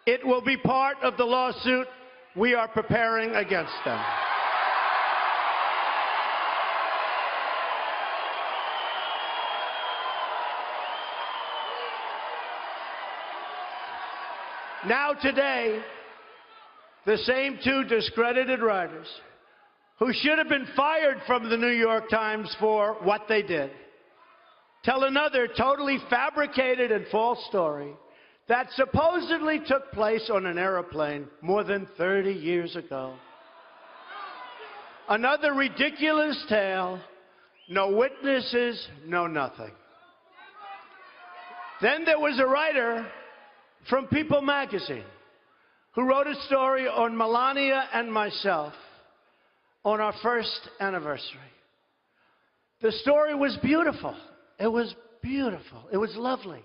It will be part of the lawsuit we are preparing against them. Now today, the same two discredited writers who should have been fired from the New York Times for what they did tell another totally fabricated and false story that supposedly took place on an airplane more than 30 years ago. Another ridiculous tale, no witnesses, no nothing. Then there was a writer from People magazine who wrote a story on Melania and myself on our first anniversary. The story was beautiful. It was beautiful. It was lovely.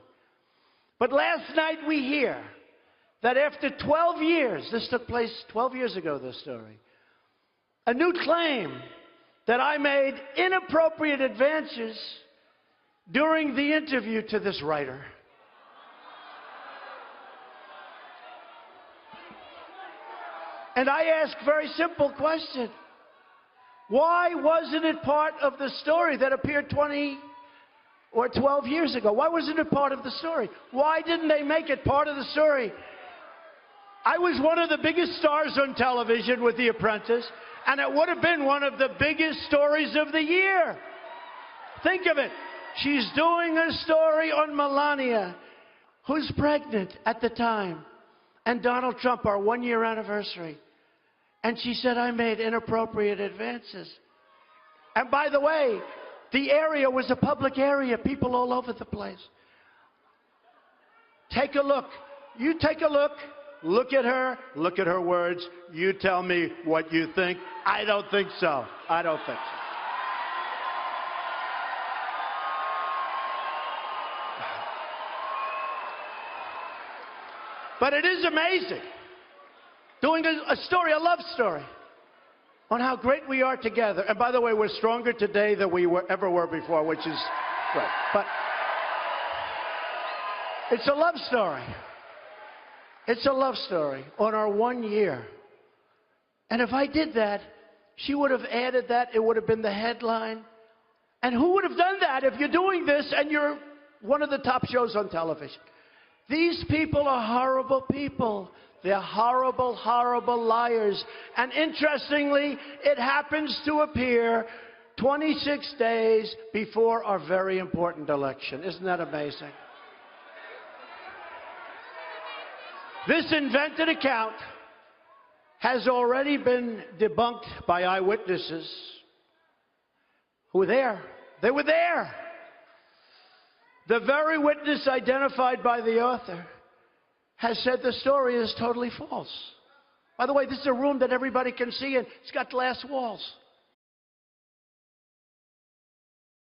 But last night we hear that after 12 years, this took place 12 years ago, this story, a new claim that I made inappropriate advances during the interview to this writer. And I ask a very simple question. Why wasn't it part of the story that appeared 20 or 12 years ago? Why wasn't it part of the story? Why didn't they make it part of the story? I was one of the biggest stars on television with The Apprentice, and it would have been one of the biggest stories of the year. Think of it. She's doing a story on Melania, who's pregnant at the time, and Donald Trump, our one-year anniversary. And she said, I made inappropriate advances. And by the way, the area was a public area, people all over the place. Take a look. You take a look. Look at her words. You tell me what you think. I don't think so. I don't think so. But it is amazing. Doing a story, a love story, on how great we are together. And by the way, we're stronger today than we ever were before, which is great. But it's a love story. It's a love story on our 1 year. And if I did that, she would have added that. It would have been the headline. And who would have done that if you're doing this and you're one of the top shows on television? These people are horrible people. They're horrible, horrible liars. And interestingly, it happens to appear 26 days before our very important election. Isn't that amazing? This invented account has already been debunked by eyewitnesses who were there. They were there. The very witness identified by the author has said the story is totally false. By the way, this is a room that everybody can see, and it's got glass walls.